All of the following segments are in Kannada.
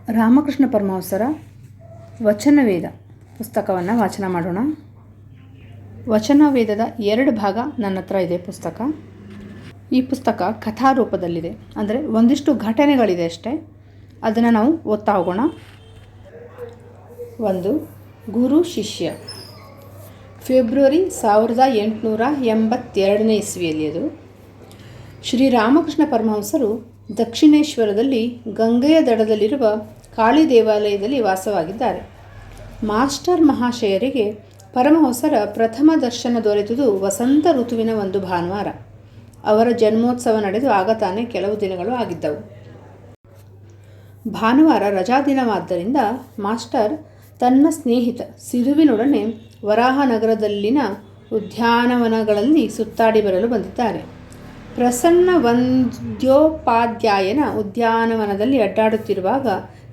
ರಾಮಕೃಷ್ಣ ಪರಮಹಂಸರ ವಚನವೇದ ಪುಸ್ತಕವನ್ನು ವಾಚನ ಮಾಡೋಣ. ವಚನವೇದದ 2 ಭಾಗ ನನ್ನ ಹತ್ರ ಇದೆ ಪುಸ್ತಕ. ಈ ಪುಸ್ತಕ ಕಥಾರೂಪದಲ್ಲಿದೆ, ಅಂದರೆ ಒಂದಿಷ್ಟು ಘಟನೆಗಳಿದೆ ಅಷ್ಟೇ. ಅದನ್ನು ನಾವು ಓದ್ತಾ ಹೋಗೋಣ. 1. ಗುರು ಶಿಷ್ಯ. ಫೆಬ್ರವರಿ 1882 ಇಸ್ವಿಯಲ್ಲಿ ಅದು. ಶ್ರೀರಾಮಕೃಷ್ಣ ಪರಮಹಂಸರು ದಕ್ಷಿಣೇಶ್ವರದಲ್ಲಿ ಗಂಗೆಯ ದಡದಲ್ಲಿರುವ ಕಾಳಿ ದೇವಾಲಯದಲ್ಲಿ ವಾಸವಾಗಿದ್ದಾರೆ. ಮಾಸ್ಟರ್ ಮಹಾಶಯರಿಗೆ ಪರಮಹಂಸರ ಪ್ರಥಮ ದರ್ಶನ ದೊರೆತುದು ವಸಂತ ಋತುವಿನ ಒಂದು ಭಾನುವಾರ. ಅವರ ಜನ್ಮೋತ್ಸವ ನಡೆದು ಆಗ ತಾನೇ ಕೆಲವು ದಿನಗಳು ಆಗಿದ್ದವು. ಭಾನುವಾರ ರಜಾದಿನವಾದ್ದರಿಂದ ಮಾಸ್ಟರ್ ತನ್ನ ಸ್ನೇಹಿತ ಸಿಧುವಿನೊಡನೆ ವರಾಹನಗರದಲ್ಲಿನ ಉದ್ಯಾನವನಗಳಲ್ಲಿ ಸುತ್ತಾಡಿ ಬರಲು ಬಂದಿದ್ದಾರೆ. ಪ್ರಸನ್ನ ವಂದ್ಯೋಪಾಧ್ಯಾಯನ ಉದ್ಯಾನವನದಲ್ಲಿ ಅಡ್ಡಾಡುತ್ತಿರುವಾಗ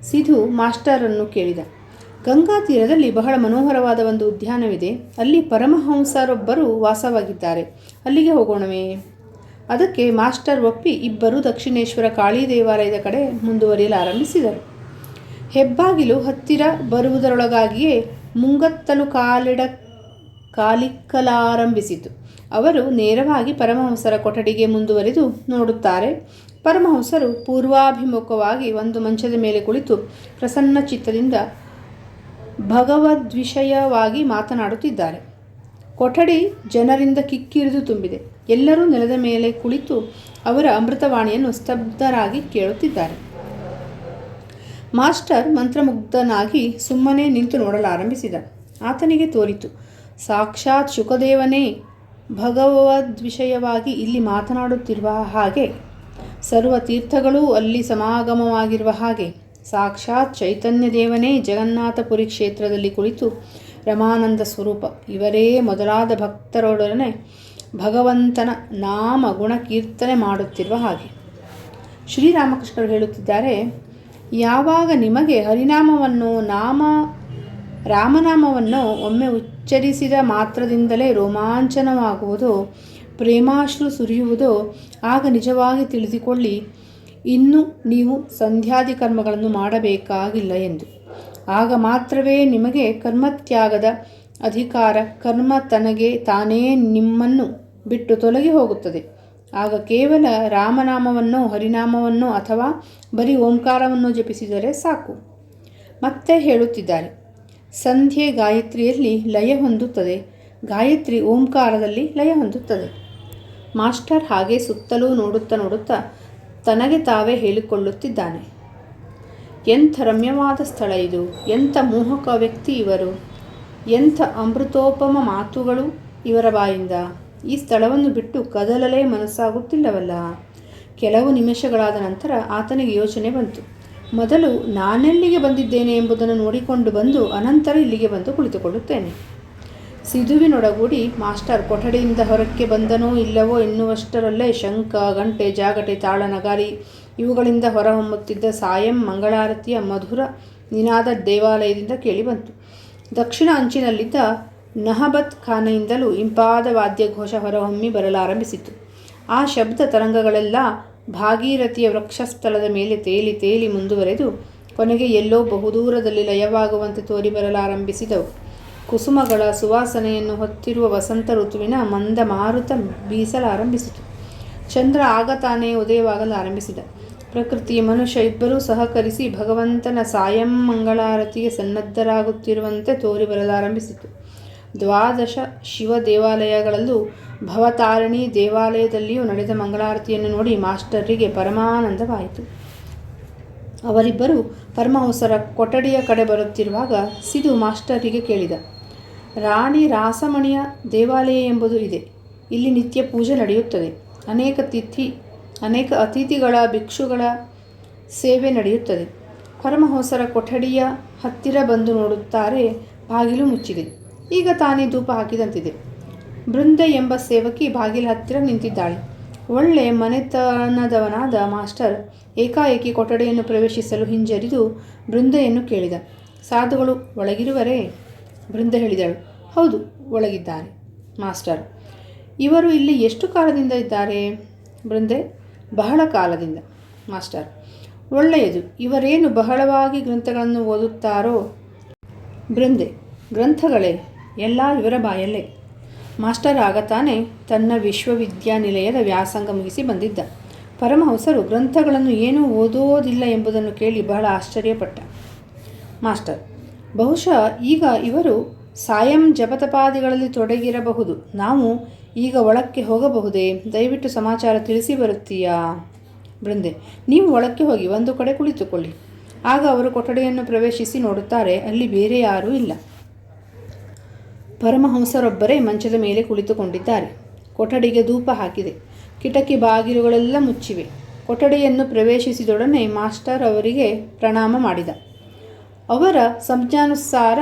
ಸಿಧು ಮಾಸ್ಟರನ್ನು ಕೇಳಿದ. ಗಂಗಾ ತೀರದಲ್ಲಿ ಬಹಳ ಮನೋಹರವಾದ ಒಂದು ಉದ್ಯಾನವಿದೆ. ಅಲ್ಲಿ ಪರಮಹಂಸರೊಬ್ಬರು ವಾಸವಾಗಿದ್ದಾರೆ. ಅಲ್ಲಿಗೆ ಹೋಗೋಣವೇ? ಅದಕ್ಕೆ ಮಾಸ್ಟರ್ ಒಪ್ಪಿ ಇಬ್ಬರು ದಕ್ಷಿಣೇಶ್ವರ ಕಾಳಿ ದೇವಾಲಯದ ಕಡೆ ಮುಂದುವರಿಯಲು ಆರಂಭಿಸಿದರು. ಹೆಬ್ಬಾಗಿಲು ಹತ್ತಿರ ಬರುವುದರೊಳಗಾಗಿಯೇ ಮುಂಗತ್ತಲು ಕಾಲಿಕ್ಕಲಾರಂಭಿಸಿತು. ಅವರು ನೇರವಾಗಿ ಪರಮಹಂಸರ ಕೊಠಡಿಗೆ ಮುಂದುವರಿದು ನೋಡುತ್ತಾರೆ. ಪರಮಹಂಸರು ಪೂರ್ವಾಭಿಮುಖವಾಗಿ ಒಂದು ಮಂಚದ ಮೇಲೆ ಕುಳಿತು ಪ್ರಸನ್ನ ಚಿತ್ತದಿಂದ ಭಗವದ್ವಿಷಯವಾಗಿ ಮಾತನಾಡುತ್ತಿದ್ದಾರೆ. ಕೊಠಡಿ ಜನರಿಂದ ಕಿಕ್ಕಿರಿದು ತುಂಬಿದೆ. ಎಲ್ಲರೂ ನೆಲದ ಮೇಲೆ ಕುಳಿತು ಅವರ ಅಮೃತವಾಣಿಯನ್ನು ಸ್ತಬ್ಧರಾಗಿ ಕೇಳುತ್ತಿದ್ದಾರೆ. ಮಾಸ್ಟರ್ ಮಂತ್ರಮುಗ್ಧನಾಗಿ ಸುಮ್ಮನೆ ನಿಂತು ನೋಡಲಾರಂಭಿಸಿದ. ಆತನಿಗೆ ತೋರಿತು, ಸಾಕ್ಷಾತ್ ಶುಕದೇವನೇ ಭಗವದ್ವಿಷಯವಾಗಿ ಇಲ್ಲಿ ಮಾತನಾಡುತ್ತಿರುವ ಹಾಗೆ, ಸರ್ವ ತೀರ್ಥಗಳೂ ಅಲ್ಲಿ ಸಮಾಗಮವಾಗಿರುವ ಹಾಗೆ, ಸಾಕ್ಷಾತ್ ಚೈತನ್ಯ ದೇವನೇ ಜಗನ್ನಾಥಪುರಿ ಕ್ಷೇತ್ರದಲ್ಲಿ ಕುಳಿತು ರಮಾನಂದ ಸ್ವರೂಪ ಇವರೇ ಮೊದಲಾದ ಭಕ್ತರೊಡನೆ ಭಗವಂತನ ನಾಮ ಗುಣ ಕೀರ್ತನೆ ಮಾಡುತ್ತಿರುವ ಹಾಗೆ. ಶ್ರೀರಾಮಕೃಷ್ಣರು ಹೇಳುತ್ತಿದ್ದಾರೆ, ಯಾವಾಗ ನಿಮಗೆ ಹರಿನಾಮವನ್ನು ರಾಮನಾಮವನ್ನು ಒಮ್ಮೆ ಉಚ್ಚರಿಸಿದ ಮಾತ್ರದಿಂದಲೇ ರೋಮಾಂಚನವಾಗುವುದೋ, ಪ್ರೇಮಾಶ್ರು ಸುರಿಯುವುದೋ, ಆಗ ನಿಜವಾಗಿ ತಿಳಿದುಕೊಳ್ಳಿ, ಇನ್ನು ನೀವು ಸಂಧ್ಯಾದಿ ಕರ್ಮಗಳನ್ನು ಮಾಡಬೇಕಾಗಿಲ್ಲ ಎಂದು. ಆಗ ಮಾತ್ರವೇ ನಿಮಗೆ ಕರ್ಮತ್ಯಾಗದ ಅಧಿಕಾರ, ಕರ್ಮ ತನಗೆ ತಾನೇ ನಿಮ್ಮನ್ನು ಬಿಟ್ಟು ತೊಲಗಿ ಹೋಗುತ್ತದೆ. ಆಗ ಕೇವಲ ರಾಮನಾಮವನ್ನು, ಹರಿನಾಮವನ್ನು ಅಥವಾ ಬರೀ ಓಂಕಾರವನ್ನು ಜಪಿಸಿದರೆ ಸಾಕು. ಮತ್ತೆ ಹೇಳುತ್ತಿದ್ದಾರೆ, ಸಂಧ್ಯೆ ಗಾಯತ್ರಿಯಲ್ಲಿ ಲಯ ಹೊಂದುತ್ತದೆ, ಗಾಯತ್ರಿ ಓಂಕಾರದಲ್ಲಿ ಲಯ ಹೊಂದುತ್ತದೆ. ಮಾಸ್ಟರ್ ಹಾಗೆ ಸುತ್ತಲೂ ನೋಡುತ್ತಾ ತನಗೆ ತಾವೇ ಹೇಳಿಕೊಳ್ಳುತ್ತಿದ್ದಾನೆ. ಎಂಥ ರಮ್ಯವಾದ ಸ್ಥಳ ಇದು! ಎಂಥ ಮೋಹಕ ವ್ಯಕ್ತಿ ಇವರು! ಎಂಥ ಅಮೃತೋಪಮ ಮಾತುಗಳು ಇವರ ಬಾಯಿಂದ! ಈ ಸ್ಥಳವನ್ನು ಬಿಟ್ಟು ಕದಲಲೇ ಮನಸ್ಸಾಗುತ್ತಿಲ್ಲವಲ್ಲ. ಕೆಲವು ನಿಮಿಷಗಳಾದ ನಂತರ ಆತನಿಗೆ ಯೋಚನೆ ಬಂತು. ಮೊದಲು ನಾನೆಲ್ಲಿಗೆ ಬಂದಿದ್ದೇನೆ ಎಂಬುದನ್ನು ನೋಡಿಕೊಂಡು ಬಂದು ಅನಂತರ ಇಲ್ಲಿಗೆ ಬಂದು ಕುಳಿತುಕೊಳ್ಳುತ್ತೇನೆ. ಸಿಧುವಿನೊಡಗೂಡಿ ಮಾಸ್ಟರ್ ಕೊಠಡಿಯಿಂದ ಹೊರಕ್ಕೆ ಬಂದನೋ ಇಲ್ಲವೋ ಎನ್ನುವಷ್ಟರಲ್ಲೇ ಶಂಖ, ಗಂಟೆ, ಜಾಗಟೆ, ತಾಳ, ನಗಾರಿ ಇವುಗಳಿಂದ ಹೊರಹೊಮ್ಮುತ್ತಿದ್ದ ಸಾಯಂ ಮಂಗಳಾರತಿಯ ಮಧುರ ನಿನಾದ ದೇವಾಲಯದಿಂದ ಕೇಳಿಬಂತು. ದಕ್ಷಿಣ ಅಂಚಿನಲ್ಲಿದ್ದ ನಹಬತ್ ಖಾನೆಯಿಂದಲೂ ಇಂಪಾದ ವಾದ್ಯಘೋಷ ಹೊರಹೊಮ್ಮಿ ಬರಲಾರಂಭಿಸಿತು. ಆ ಶಬ್ದ ತರಂಗಗಳೆಲ್ಲ ಭಾಗೀರಥಿಯ ವೃಕ್ಷಸ್ಥಳದ ಮೇಲೆ ತೇಲಿ ಮುಂದುವರೆದು ಕೊನೆಗೆ ಎಲ್ಲೋ ಬಹುದೂರದಲ್ಲಿ ಲಯವಾಗುವಂತೆ ತೋರಿ ಬರಲಾರಂಭಿಸಿದವು. ಕುಸುಮಗಳ ಸುವಾಸನೆಯನ್ನು ಹೊತ್ತಿರುವ ವಸಂತ ಋತುವಿನ ಮಂದ ಮಾರುತ ಬೀಸಲಾರಂಭಿಸಿತು. ಚಂದ್ರ ಆಗ ತಾನೇ ಉದಯವಾಗಲಾರಂಭಿಸಿದ. ಪ್ರಕೃತಿ, ಮನುಷ್ಯ ಇಬ್ಬರೂ ಸಹಕರಿಸಿ ಭಗವಂತನ ಸಾಯಂ ಮಂಗಳಾರತಿಗೆ ಸನ್ನದ್ಧರಾಗುತ್ತಿರುವಂತೆ ತೋರಿ ಬರಲಾರಂಭಿಸಿತು. 12 ಶಿವ ದೇವಾಲಯಗಳಲ್ಲೂ ಭವತಾರಿಣಿ ದೇವಾಲಯದಲ್ಲಿಯೂ ನಡೆದ ಮಂಗಳಾರತಿಯನ್ನು ನೋಡಿ ಮಾಸ್ಟರಿಗೆ ಪರಮಾನಂದವಾಯಿತು. ಅವರಿಬ್ಬರು ಪರಮಹಂಸರ ಕೊಠಡಿಯ ಕಡೆ ಬರುತ್ತಿರುವಾಗ ಸಿಧು ಮಾಸ್ಟರಿಗೆ ಕೇಳಿದ, ರಾಣಿ ರಾಸಮಣಿಯ ದೇವಾಲಯ ಎಂಬುದು ಇದೆ. ಇಲ್ಲಿ ನಿತ್ಯ ಪೂಜೆ ನಡೆಯುತ್ತದೆ. ಅನೇಕ ಅತಿಥಿಗಳ, ಭಿಕ್ಷುಗಳ ಸೇವೆ ನಡೆಯುತ್ತದೆ. ಪರಮಹಂಸರ ಕೊಠಡಿಯ ಹತ್ತಿರ ಬಂದು ನೋಡುತ್ತಾರೆ, ಬಾಗಿಲು ಮುಚ್ಚಿದೆ. ಈಗ ತಾನೇ ಧೂಪ ಹಾಕಿದಂತಿದೆ. ಬೃಂದೆ ಎಂಬ ಸೇವಕಿ ಬಾಗಿಲ ಹತ್ತಿರ ನಿಂತಿದ್ದಾಳೆ. ಒಳ್ಳೆ ಮನೆತನದವನಾದ ಮಾಸ್ಟರ್ ಏಕಾಏಕಿ ಕೊಠಡಿಯನ್ನು ಪ್ರವೇಶಿಸಲು ಹಿಂಜರಿದು ಬೃಂದೆಯನ್ನು ಕೇಳಿದ, ಸಾಧುಗಳು ಒಳಗಿರುವರೇ? ಬೃಂದೆ ಹೇಳಿದಳು, ಹೌದು, ಒಳಗಿದ್ದಾರೆ. ಮಾಸ್ಟರ್, ಇವರು ಇಲ್ಲಿ ಎಷ್ಟು ಕಾಲದಿಂದ ಇದ್ದಾರೆ? ಬೃಂದೆ, ಬಹಳ ಕಾಲದಿಂದ. ಮಾಸ್ಟರ್, ಒಳ್ಳೆಯದು. ಇವರೇನು ಬಹಳವಾಗಿ ಗ್ರಂಥಗಳನ್ನು ಓದುತ್ತಾರೋ? ಬೃಂದೆ: ಗ್ರಂಥಗಳೇ ಎಲ್ಲ ಇವರ ಬಾಯಲ್ಲೇ. ಮಾಸ್ಟರ್ ಆಗ ತಾನೇ ತನ್ನ ವಿಶ್ವವಿದ್ಯಾನಿಲಯದ ವ್ಯಾಸಂಗ ಮುಗಿಸಿ ಬಂದಿದ್ದ. ಪರಮಹಂಸರು ಗ್ರಂಥಗಳನ್ನು ಏನೂ ಓದೋದಿಲ್ಲ ಎಂಬುದನ್ನು ಕೇಳಿ ಬಹಳ ಆಶ್ಚರ್ಯಪಟ್ಟ. ಮಾಸ್ಟರ್: ಬಹುಶಃ ಈಗ ಇವರು ಸಾಯಂ ಜಪತಪಾದಿಗಳಲ್ಲಿ ತೊಡಗಿರಬಹುದು. ನಾವು ಈಗ ಒಳಕ್ಕೆ ಹೋಗಬಹುದೇ? ದಯವಿಟ್ಟು ಸಮಾಚಾರ ತಿಳಿಸಿ ಬರುತ್ತೀಯಾ? ಬೃಂದೆ: ನೀವು ಒಳಕ್ಕೆ ಹೋಗಿ ಒಂದು ಕಡೆ ಕುಳಿತುಕೊಳ್ಳಿ. ಆಗ ಅವರು ಕೊಠಡಿಯನ್ನು ಪ್ರವೇಶಿಸಿ ನೋಡುತ್ತಾರೆ, ಅಲ್ಲಿ ಬೇರೆ ಯಾರೂ ಇಲ್ಲ. ಪರಮಹಂಸರೊಬ್ಬರೇ ಮಂಚದ ಮೇಲೆ ಕುಳಿತುಕೊಂಡಿದ್ದಾರೆ. ಕೊಠಡಿಗೆ ಧೂಪ ಹಾಕಿದೆ. ಕಿಟಕಿ ಬಾಗಿಲುಗಳೆಲ್ಲ ಮುಚ್ಚಿವೆ. ಕೊಠಡಿಯನ್ನು ಪ್ರವೇಶಿಸಿದೊಡನೆ ಮಾಸ್ಟರ್ ಅವರಿಗೆ ಪ್ರಣಾಮ ಮಾಡಿದ. ಅವರ ಸಂಜ್ಞಾನುಸಾರ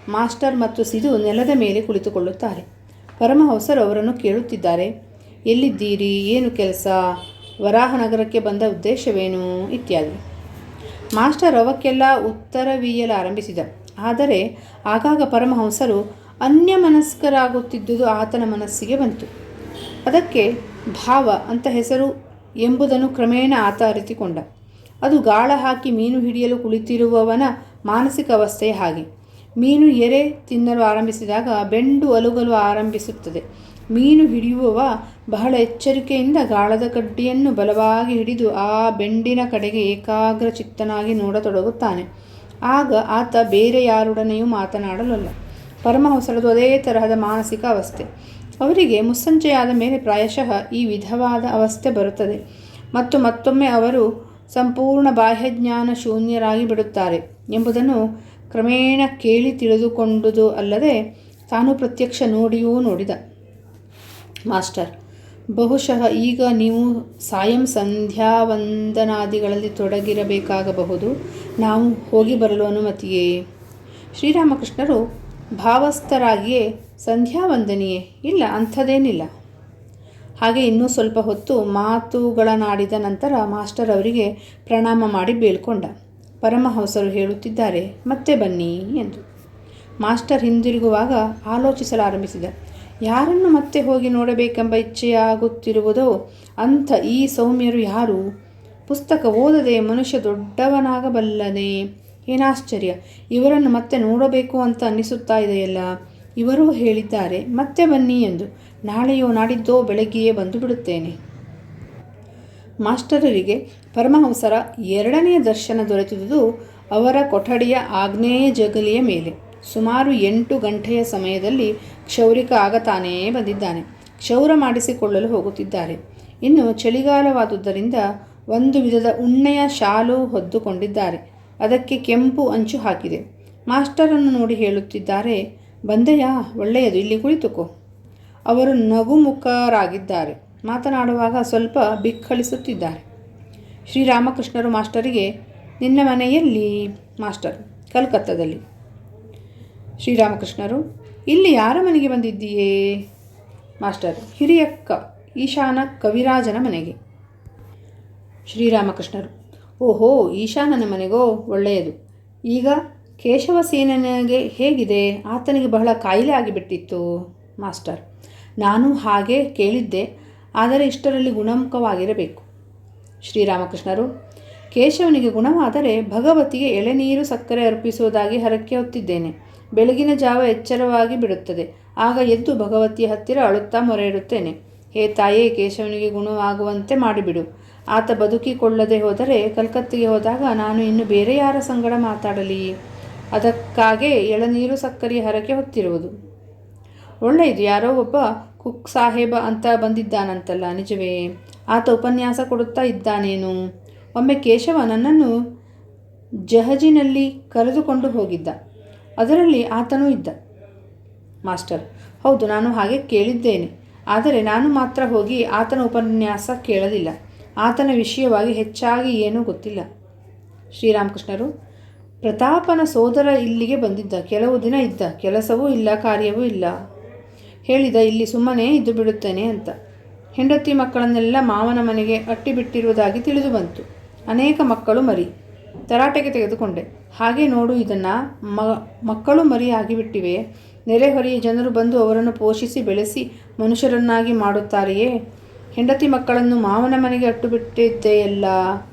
ಮಾಸ್ಟರ್ ಮತ್ತು ಸಿಧು ನೆಲದ ಮೇಲೆ ಕುಳಿತುಕೊಳ್ಳುತ್ತಾರೆ. ಪರಮಹಂಸರು ಅವರನ್ನು ಕೇಳುತ್ತಿದ್ದಾರೆ. ಎಲ್ಲಿದ್ದೀರಿ? ಏನು ಕೆಲಸ? ವರಾಹನಗರಕ್ಕೆ ಬಂದ ಉದ್ದೇಶವೇನು? ಇತ್ಯಾದಿ. ಮಾಸ್ಟರ್ ಅವಕ್ಕೆಲ್ಲ ಉತ್ತರವೀಯಲಾರಂಭಿಸಿದ. ಆದರೆ ಆಗಾಗ ಪರಮಹಂಸರು ಅನ್ಯಮನಸ್ಕರಾಗುತ್ತಿದ್ದುದು ಆತನ ಮನಸ್ಸಿಗೆ ಬಂತು. ಅದಕ್ಕೆ ಭಾವ ಅಂತ ಹೆಸರು ಎಂಬುದನ್ನು ಕ್ರಮೇಣ ಆತ ಅರಿತುಕೊಂಡ. ಅದು ಗಾಳ ಹಾಕಿ ಮೀನು ಹಿಡಿಯಲು ಕುಳಿತಿರುವವನ ಮಾನಸಿಕ ಅವಸ್ಥೆಯ ಹಾಗೆ. ಮೀನು ಎರೆ ತಿನ್ನಲು ಆರಂಭಿಸಿದಾಗ ಬೆಂಡು ಅಲುಗಲು ಆರಂಭಿಸುತ್ತದೆ. ಮೀನು ಹಿಡಿಯುವವ ಬಹಳ ಎಚ್ಚರಿಕೆಯಿಂದ ಗಾಳದ ಕಡ್ಡಿಯನ್ನು ಬಲವಾಗಿ ಹಿಡಿದು ಆ ಬೆಂಡಿನ ಕಡೆಗೆ ಏಕಾಗ್ರ ಚಿತ್ತನಾಗಿ ನೋಡತೊಡಗುತ್ತಾನೆ. ಆಗ ಆತ ಬೇರೆ ಯಾರೊಡನೆಯೂ ಮಾತನಾಡಲಲ್ಲ. ಪರಮಹಂಸರದು ಅದೇ ತರಹದ ಮಾನಸಿಕ ಅವಸ್ಥೆ. ಅವರಿಗೆ ಮುಸ್ಸಂಜೆಯಾದ ಮೇಲೆ ಪ್ರಾಯಶಃ ಈ ವಿಧವಾದ ಅವಸ್ಥೆ ಬರುತ್ತದೆ ಮತ್ತು ಮತ್ತೊಮ್ಮೆ ಅವರು ಸಂಪೂರ್ಣ ಬಾಹ್ಯಜ್ಞಾನ ಶೂನ್ಯರಾಗಿ ಬಿಡುತ್ತಾರೆ ಎಂಬುದನ್ನು ಕ್ರಮೇಣ ಕೇಳಿ ತಿಳಿದುಕೊಂಡುದು ಅಲ್ಲದೆ ತಾನು ಪ್ರತ್ಯಕ್ಷ ನೋಡಿಯೂ ನೋಡಿದ. ಮಾಸ್ಟರ್: ಬಹುಶಃ ಈಗ ನೀವು ಸಾಯಂ ಸಂಧ್ಯಾ ವಂದನಾದಿಗಳಲ್ಲಿ ತೊಡಗಿರಬೇಕಾಗಬಹುದು. ನಾವು ಹೋಗಿ ಬರಲು ಅನುಮತಿಯೇ? ಶ್ರೀರಾಮಕೃಷ್ಣರು ಭಾವಸ್ಥರಾಗಿಯೇ ಸಂಧ್ಯಾ ವಂದನೆಯೇ? ಇಲ್ಲ, ಅಂಥದ್ದೇನಿಲ್ಲ. ಹಾಗೆ ಇನ್ನೂ ಸ್ವಲ್ಪ ಹೊತ್ತು ಮಾತುಗಳನ್ನಾಡಿದ ನಂತರ ಮಾಸ್ಟರ್ ಅವರಿಗೆ ಪ್ರಣಾಮ ಮಾಡಿ ಬೀಳ್ಕೊಂಡ. ಪರಮಹಂಸರು ಹೇಳುತ್ತಿದ್ದಾರೆ, ಮತ್ತೆ ಬನ್ನಿ ಎಂದು. ಮಾಸ್ಟರ್ ಹಿಂದಿರುಗುವಾಗ ಆಲೋಚಿಸಲಾರಂಭಿಸಿದ. ಯಾರನ್ನು ಮತ್ತೆ ಹೋಗಿ ನೋಡಬೇಕೆಂಬ ಇಚ್ಛೆಯಾಗುತ್ತಿರುವುದೋ ಅಂಥ ಈ ಸೌಮ್ಯರು ಯಾರು? ಪುಸ್ತಕ ಓದದೆ ಮನುಷ್ಯ ದೊಡ್ಡವನಾಗಬಲ್ಲನೆ? ಏನಾಶ್ಚರ್ಯ! ಇವರನ್ನು ಮತ್ತೆ ನೋಡಬೇಕು ಅಂತ ಅನ್ನಿಸುತ್ತಾ ಇದೆಯಲ್ಲ. ಇವರೂ ಹೇಳಿದ್ದಾರೆ ಮತ್ತೆ ಬನ್ನಿ ಎಂದು. ನಾಳೆಯೋ ನಾಡಿದ್ದೋ ಬೆಳಗ್ಗೆಯೇ ಬಂದು ಬಿಡುತ್ತೇನೆ. ಮಾಸ್ಟರರಿಗೆ ಪರಮಹಂಸರ ಎರಡನೆಯ ದರ್ಶನ ದೊರೆತಿದುದು ಅವರ ಕೊಠಡಿಯ ಆಗ್ನೇಯ ಜಗಲಿಯ ಮೇಲೆ. ಸುಮಾರು 8 ಗಂಟೆಯ ಸಮಯದಲ್ಲಿ ಕ್ಷೌರಿಕ ಆಗತಾನೇ ಬಂದಿದ್ದಾನೆ. ಕ್ಷೌರ ಮಾಡಿಸಿಕೊಳ್ಳಲು ಹೋಗುತ್ತಿದ್ದಾರೆ. ಇನ್ನು ಚಳಿಗಾಲವಾದುದರಿಂದ ಒಂದು ವಿಧದ ಉಣ್ಣೆಯ ಶಾಲು ಹೊದ್ದುಕೊಂಡಿದ್ದಾರೆ. ಅದಕ್ಕೆ ಕೆಂಪು ಅಂಚು ಹಾಕಿದೆ. ಮಾಸ್ಟರನ್ನು ನೋಡಿ ಹೇಳುತ್ತಿದ್ದಾರೆ, ಬಂದೆಯಾ? ಒಳ್ಳೆಯದು, ಇಲ್ಲಿ ಕುಳಿತುಕೋ. ಅವರು ನಗುಮುಖರಾಗಿದ್ದಾರೆ. ಮಾತನಾಡುವಾಗ ಸ್ವಲ್ಪ ಬಿಕ್ಕಳಿಸುತ್ತಿದ್ದಾರೆ. ಶ್ರೀರಾಮಕೃಷ್ಣರು ಮಾಸ್ಟರಿಗೆ, ನಿನ್ನ ಮನೆಯಲ್ಲಿ? ಮಾಸ್ಟರ್: ಕಲ್ಕತ್ತಾದಲ್ಲಿ. ಶ್ರೀರಾಮಕೃಷ್ಣರು: ಇಲ್ಲಿ ಯಾರ ಮನೆಗೆ ಬಂದಿದ್ದೀಯೇ? ಮಾಸ್ಟರ್: ಹಿರಿಯಕ್ಕ ಈಶಾನ ಕವಿರಾಜನ ಮನೆಗೆ. ಶ್ರೀರಾಮಕೃಷ್ಣರು: ಓಹೋ, ಈಶಾನನ ಮನೆಗೋ? ಒಳ್ಳೆಯದು. ಈಗ ಕೇಶವಸೇನನಿಗೆ ಹೇಗಿದೆ? ಆತನಿಗೆ ಬಹಳ ಕಾಯಿಲೆ ಆಗಿಬಿಟ್ಟಿತ್ತು. ಮಾಸ್ಟರ್: ನಾನು ಹಾಗೆ ಕೇಳಿದ್ದೆ, ಆದರೆ ಇಷ್ಟರಲ್ಲಿ ಗುಣಮುಖವಾಗಿರಬೇಕು. ಶ್ರೀರಾಮಕೃಷ್ಣರು: ಕೇಶವನಿಗೆ ಗುಣವಾದರೆ ಭಗವತಿಗೆ ಎಳೆನೀರು ಸಕ್ಕರೆ ಅರ್ಪಿಸುವುದಾಗಿ ಹರಕೆ ಹೊತ್ತಿದ್ದೇನೆ. ಬೆಳಗಿನ ಜಾವ ಎಚ್ಚರವಾಗಿ ಬಿಡುತ್ತದೆ. ಆಗ ಎದ್ದು ಭಗವತಿಯ ಹತ್ತಿರ ಅಳುತ್ತಾ ಮೊರೆ ಇಡುತ್ತೇನೆ. ಹೇ ತಾಯೇ, ಕೇಶವನಿಗೆ ಗುಣವಾಗುವಂತೆ ಮಾಡಿಬಿಡು. ಆತ ಬದುಕಿಕೊಳ್ಳದೆ ಹೋದರೆ ಕಲ್ಕತ್ತಿಗೆ ಹೋದಾಗ ನಾನು ಇನ್ನು ಬೇರೆ ಯಾರ ಸಂಗಡ ಮಾತಾಡಲಿ? ಅದಕ್ಕಾಗೇ ಎಳನೀರು ಸಕ್ಕರೆಯ ಹರಕೆ ಹೊತ್ತಿರುವುದು. ಒಳ್ಳೆಯದು. ಯಾರೋ ಒಬ್ಬ ಕುಕ್ ಸಾಹೇಬ ಅಂತ ಬಂದಿದ್ದಾನಂತಲ್ಲ, ನಿಜವೇ? ಆತ ಉಪನ್ಯಾಸ ಕೊಡುತ್ತಾ ಇದ್ದಾನೇನು? ಒಮ್ಮೆ ಕೇಶವ ನನ್ನನ್ನು ಜಹಜಿನಲ್ಲಿ ಕರೆದುಕೊಂಡು ಹೋಗಿದ್ದ. ಅದರಲ್ಲಿ ಆತನೂ ಇದ್ದ. ಮಾಸ್ಟರ್: ಹೌದು, ನಾನು ಹಾಗೆ ಕೇಳಿದ್ದೇನೆ. ಆದರೆ ನಾನು ಮಾತ್ರ ಹೋಗಿ ಆತನ ಉಪನ್ಯಾಸ ಕೇಳಲಿಲ್ಲ. ಆತನ ವಿಷಯವಾಗಿ ಹೆಚ್ಚಾಗಿ ಏನೂ ಗೊತ್ತಿಲ್ಲ. ಶ್ರೀರಾಮಕೃಷ್ಣರು: ಪ್ರತಾಪನ ಸೋದರ ಇಲ್ಲಿಗೆ ಬಂದಿದ್ದ. ಕೆಲವು ದಿನ ಇದ್ದ. ಕೆಲಸವೂ ಇಲ್ಲ, ಕಾರ್ಯವೂ ಇಲ್ಲ. ಹೇಳಿದ, ಇಲ್ಲಿ ಸುಮ್ಮನೆ ಇದ್ದು ಬಿಡುತ್ತೇನೆ ಅಂತ. ಹೆಂಡತಿ ಮಕ್ಕಳನ್ನೆಲ್ಲ ಮಾವನ ಮನೆಗೆ ಅಟ್ಟಿಬಿಟ್ಟಿರುವುದಾಗಿ ತಿಳಿದು ಬಂತು. ಅನೇಕ ಮಕ್ಕಳು ಮರಿ. ತರಾಟೆಗೆ ತೆಗೆದುಕೊಂಡೆ. ಹಾಗೆ ನೋಡು, ಇದನ್ನು ಮಕ್ಕಳು ಮರಿ ಆಗಿಬಿಟ್ಟಿವೆ. ನೆರೆಹೊರೆಯ ಜನರು ಬಂದು ಅವರನ್ನು ಪೋಷಿಸಿ ಬೆಳೆಸಿ ಮನುಷ್ಯರನ್ನಾಗಿ ಮಾಡುತ್ತಾರೆಯೇ? ಹೆಂಡತಿ ಮಕ್ಕಳನ್ನು ಮಾವನ ಮನೆಗೆ ಅಟ್ಟುಬಿಟ್ಟಿದ್ದೆಯಲ್ಲ.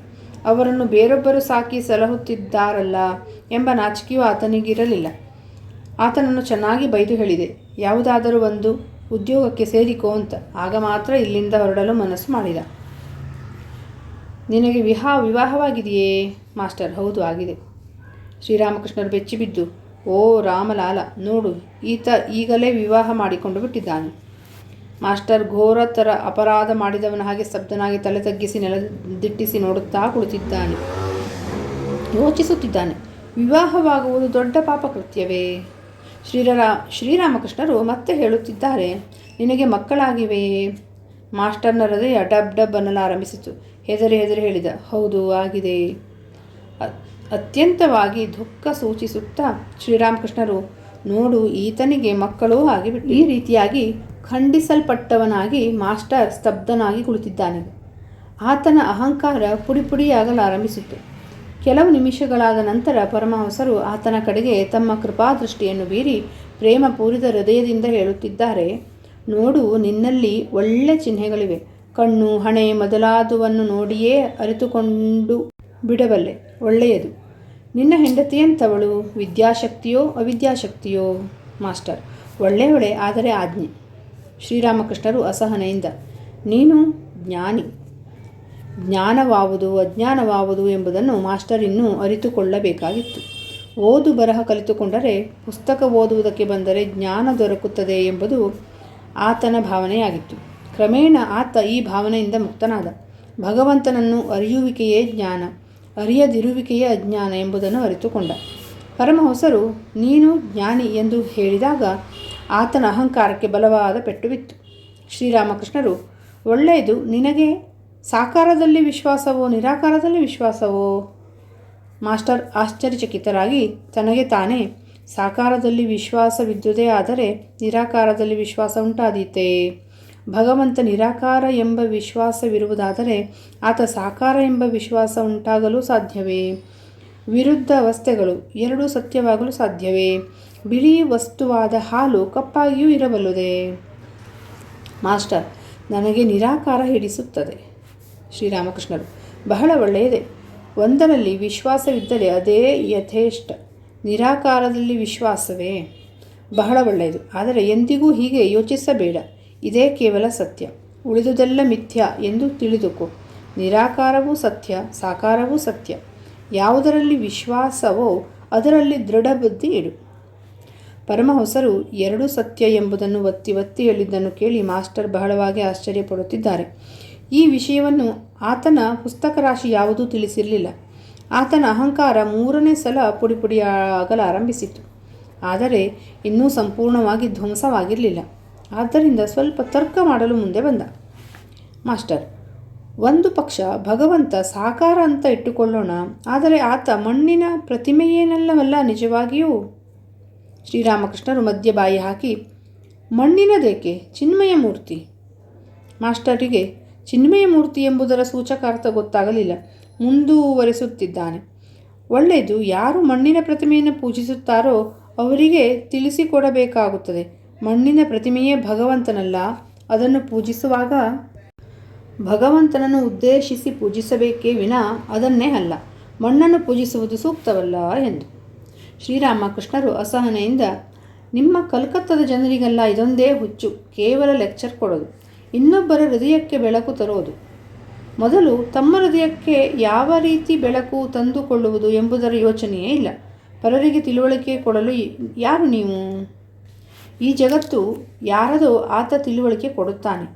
ಅವರನ್ನು ಬೇರೊಬ್ಬರು ಸಾಕಿ ಸಲಹುತ್ತಿದ್ದಾರಲ್ಲ ಎಂಬ ನಾಚಿಕೆಯೂ ಆತನಿಗಿರಲಿಲ್ಲ. ಆತನನ್ನು ಚೆನ್ನಾಗಿ ಬೈದು ಹೇಳಿದೆ, ಯಾವುದಾದರೂ ಒಂದು ಉದ್ಯೋಗಕ್ಕೆ ಸೇರಿಕೋ ಅಂತ. ಆಗ ಮಾತ್ರ ಇಲ್ಲಿಂದ ಹೊರಡಲು ಮನಸ್ಸು ಮಾಡಿದ. ನಿನಗೆ ವಿವಾಹವಾಗಿದೆಯೇ? ಮಾಸ್ಟರ್, ಹೌದು, ಆಗಿದೆ. ಶ್ರೀರಾಮಕೃಷ್ಣರು ಬೆಚ್ಚಿಬಿದ್ದು, ಓ ರಾಮಲಾಲ, ನೋಡು, ಈತ ಈಗಲೇ ವಿವಾಹ ಮಾಡಿಕೊಂಡು ಬಿಟ್ಟಿದ್ದಾನೆ. ಮಾಸ್ಟರ್ ಘೋರತರ ಅಪರಾಧ ಮಾಡಿದವನ ಹಾಗೆ ಸ್ತಬ್ಧನಾಗಿ ತಲೆ ತಗ್ಗಿಸಿ ನೆಲದಿಟ್ಟಿಸಿ ನೋಡುತ್ತಾ ಕುಳಿತಿದ್ದಾನೆ. ಯೋಚಿಸುತ್ತಿದ್ದಾನೆ. ವಿವಾಹವಾಗುವುದು ದೊಡ್ಡ ಪಾಪಕೃತ್ಯವೇ? ಶ್ರೀರಾಮಕೃಷ್ಣರು ಮತ್ತೆ ಹೇಳುತ್ತಿದ್ದಾರೆ, ನಿನಗೆ ಮಕ್ಕಳಾಗಿವೆಯೇ? ಮಾಸ್ಟರ್ನ ಹೃದಯ ಡಬ್ ಡಬ್ ಅನ್ನಲಾರಂಭಿಸಿತು. ಹೆದರಿ ಹೇಳಿದ, ಹೌದು, ಆಗಿದೆ. ಅತ್ಯಂತವಾಗಿ ದುಃಖ ಸೂಚಿಸುತ್ತಾ ಶ್ರೀರಾಮಕೃಷ್ಣರು, ನೋಡು, ಈತನಿಗೆ ಮಕ್ಕಳೂ ಆಗಿಬಿಟ್ಟು. ಈ ರೀತಿಯಾಗಿ ಖಂಡಿಸಲ್ಪಟ್ಟವನಾಗಿ ಮಾಸ್ಟರ್ ಸ್ತಬ್ಧನಾಗಿ ಕುಳಿತಿದ್ದಾನೆ. ಆತನ ಅಹಂಕಾರ ಪುಡಿಪುಡಿಯಾಗಲಾರಂಭಿಸಿತು. ಕೆಲವು ನಿಮಿಷಗಳಾದ ನಂತರ ಪರಮಹಂಸರು ಆತನ ಕಡೆಗೆ ತಮ್ಮ ಕೃಪಾದೃಷ್ಟಿಯನ್ನು ಬೀರಿ ಪ್ರೇಮಪೂರಿತ ಹೃದಯದಿಂದ ಹೇಳುತ್ತಿದ್ದಾರೆ, ನೋಡು, ನಿನ್ನಲ್ಲಿ ಒಳ್ಳೆ ಚಿಹ್ನೆಗಳಿವೆ. ಕಣ್ಣು, ಹಣೆ ಮೊದಲಾದುವನ್ನು ನೋಡಿಯೇ ಅರಿತುಕೊಂಡು ಬಿಡಬಲ್ಲೆ. ಒಳ್ಳೆಯದು. ನಿನ್ನ ಹೆಂಡತಿಯಂಥವಳು ವಿದ್ಯಾಶಕ್ತಿಯೋ ಅವಿದ್ಯಾಶಕ್ತಿಯೋ? ಮಾಸ್ಟರ್, ಒಳ್ಳೆಯವಳೆ, ಆದರೆ ಆಜ್ಞೆ. ಶ್ರೀರಾಮಕೃಷ್ಣರು ಅಸಹನೆಯಿಂದ, ನೀನು ಜ್ಞಾನಿ. ಜ್ಞಾನವಾವುದು ಅಜ್ಞಾನವಾವುದು ಎಂಬುದನ್ನು ಮಾಸ್ಟರ್ ಇನ್ನೂ ಅರಿತುಕೊಳ್ಳಬೇಕಾಗಿತ್ತು. ಓದು ಬರಹ ಕಲಿತುಕೊಂಡರೆ, ಪುಸ್ತಕ ಓದುವುದಕ್ಕೆ ಬಂದರೆ ಜ್ಞಾನ ದೊರಕುತ್ತದೆ ಎಂಬುದು ಆತನ ಭಾವನೆಯಾಗಿತ್ತು. ಕ್ರಮೇಣ ಆತ ಈ ಭಾವನೆಯಿಂದ ಮುಕ್ತನಾದ. ಭಗವಂತನನ್ನು ಅರಿಯುವಿಕೆಯೇ ಜ್ಞಾನ, ಅರಿಯದಿರುವಿಕೆಯೇ ಅಜ್ಞಾನ ಎಂಬುದನ್ನು ಅರಿತುಕೊಂಡ. ಪರಮಹಂಸರು ನೀನು ಜ್ಞಾನಿ ಎಂದು ಹೇಳಿದಾಗ ಆತನ ಅಹಂಕಾರಕ್ಕೆ ಬಲವಾದ ಪೆಟ್ಟು ಬಿತ್ತು. ಶ್ರೀರಾಮಕೃಷ್ಣರು, ಒಳ್ಳೆಯದು. ನಿನಗೆ ಸಾಕಾರದಲ್ಲಿ ವಿಶ್ವಾಸವೋ ನಿರಾಕಾರದಲ್ಲಿ ವಿಶ್ವಾಸವೋ? ಮಾಸ್ಟರ್ ಆಶ್ಚರ್ಯಚಕಿತರಾಗಿ ತನಗೆ ತಾನೇ, ಸಾಕಾರದಲ್ಲಿ ವಿಶ್ವಾಸವಿದ್ದುದೇ ಆದರೆ ನಿರಾಕಾರದಲ್ಲಿ ವಿಶ್ವಾಸ ಉಂಟಾದೀತೆ? ಭಗವಂತ ನಿರಾಕಾರ ಎಂಬ ವಿಶ್ವಾಸವಿರುವುದಾದರೆ ಆತ ಸಾಕಾರ ಎಂಬ ವಿಶ್ವಾಸ ಉಂಟಾಗಲು ಸಾಧ್ಯವೇ? ವಿರುದ್ಧ ಅವಸ್ಥೆಗಳು ಎರಡೂ ಸತ್ಯವಾಗಲು ಸಾಧ್ಯವೇ? ಬಿಳಿ ವಸ್ತುವಾದ ಹಾಲು ಕಪ್ಪಾಗಿಯೂ ಇರಬಲ್ಲುದೇ? ಮಾಸ್ಟರ್, ನನಗೆ ನಿರಾಕಾರ ಹಿಡಿಸುತ್ತದೆ. ಶ್ರೀರಾಮಕೃಷ್ಣರು, ಬಹಳ ಒಳ್ಳೆಯದೇ. ಒಂದರಲ್ಲಿ ವಿಶ್ವಾಸವಿದ್ದರೆ ಅದೇ ಯಥೇಷ್ಟ. ನಿರಾಕಾರದಲ್ಲಿ ವಿಶ್ವಾಸವೇ? ಬಹಳ ಒಳ್ಳೆಯದು. ಆದರೆ ಎಂದಿಗೂ ಹೀಗೆ ಯೋಚಿಸಬೇಡ. ಇದೇ ಕೇವಲ ಸತ್ಯ, ಉಳಿದುದೆಲ್ಲ ಮಿಥ್ಯ ಎಂದು ತಿಳಿದುಕೋ. ನಿರಾಕಾರವೂ ಸತ್ಯ, ಸಾಕಾರವೂ ಸತ್ಯ. ಯಾವುದರಲ್ಲಿ ವಿಶ್ವಾಸವೋ ಅದರಲ್ಲಿ ದೃಢ ಬುದ್ಧಿ ಇಡು. ಪರಮಹಂಸರು ಎರಡೂ ಸತ್ಯ ಎಂಬುದನ್ನು ಒತ್ತಿ ಒತ್ತಿ ಹೇಳಿದ್ದನ್ನು ಕೇಳಿ ಮಾಸ್ಟರ್ ಬಹಳವಾಗಿ ಆಶ್ಚರ್ಯಪಡುತ್ತಿದ್ದಾರೆ. ಈ ವಿಷಯವನ್ನು ಆತನ ಪುಸ್ತಕ ರಾಶಿ ಯಾವುದೂ ತಿಳಿಸಿರಲಿಲ್ಲ. ಆತನ ಅಹಂಕಾರ 3ನೇ ಸಲ ಪುಡಿಪುಡಿಯಾಗಲಾರಂಭಿಸಿತು. ಆದರೆ ಇನ್ನೂ ಸಂಪೂರ್ಣವಾಗಿ ಧ್ವಂಸವಾಗಿರಲಿಲ್ಲ. ಆದ್ದರಿಂದ ಸ್ವಲ್ಪ ತರ್ಕ ಮಾಡಲು ಮುಂದೆ ಬಂದ. ಮಾಸ್ಟರ್, ಒಂದು ಪಕ್ಷ ಭಗವಂತ ಸಾಕಾರ ಅಂತ ಇಟ್ಟುಕೊಳ್ಳೋಣ, ಆದರೆ ಆತ ಮಣ್ಣಿನ ಪ್ರತಿಮೆಯೇನಲ್ಲವಲ್ಲ ನಿಜವಾಗಿಯೂ? ಶ್ರೀರಾಮಕೃಷ್ಣರು ಮಧ್ಯ ಬಾಯಿ ಹಾಕಿ, ಮಣ್ಣಿನದೇಕೆ, ಚಿನ್ಮಯ ಮೂರ್ತಿ. ಮಾಸ್ಟರಿಗೆ ಚಿನ್ಮಯ ಮೂರ್ತಿ ಎಂಬುದರ ಸೂಚಕಾರ್ಥ ಗೊತ್ತಾಗಲಿಲ್ಲ. ಮುಂದುವರಿಸುತ್ತಿದ್ದಾನೆ, ಒಳ್ಳೆಯದು. ಯಾರು ಮಣ್ಣಿನ ಪ್ರತಿಮೆಯನ್ನು ಪೂಜಿಸುತ್ತಾರೋ ಅವರಿಗೆ ತಿಳಿಸಿಕೊಡಬೇಕಾಗುತ್ತದೆ. ಮಣ್ಣಿನ ಪ್ರತಿಮೆಯೇ ಭಗವಂತನಲ್ಲ. ಅದನ್ನು ಪೂಜಿಸುವಾಗ ಭಗವಂತನನ್ನು ಉದ್ದೇಶಿಸಿ ಪೂಜಿಸಬೇಕೇ ವಿನಾ ಅದನ್ನೇ ಅಲ್ಲ. ಮಣ್ಣನ್ನು ಪೂಜಿಸುವುದು ಸೂಕ್ತವಲ್ಲ ಎಂದು. ಶ್ರೀರಾಮಕೃಷ್ಣರು ಅಸಹನೆಯಿಂದ, ನಿಮ್ಮ ಕಲ್ಕತ್ತದ ಜನರಿಗೆಲ್ಲ ಇದೊಂದೇ ಹುಚ್ಚು, ಕೇವಲ ಲೆಕ್ಚರ್ ಕೊಡೋದು, ಇನ್ನೊಬ್ಬರ ಹೃದಯಕ್ಕೆ ಬೆಳಕು ತರೋದು. ಮೊದಲು ತಮ್ಮ ಹೃದಯಕ್ಕೆ ಯಾವ ರೀತಿ ಬೆಳಕು ತಂದುಕೊಳ್ಳುವುದು ಎಂಬುದರ ಯೋಚನೆಯೇ ಇಲ್ಲ. ಪರರಿಗೆ ತಿಳುವಳಿಕೆ ಕೊಡಲು ಯಾರು ನೀವು? ಈ ಜಗತ್ತು ಯಾರದೋ ಆತ ತಿಳುವಳಿಕೆ ಕೊಡುತ್ತಾನೆ.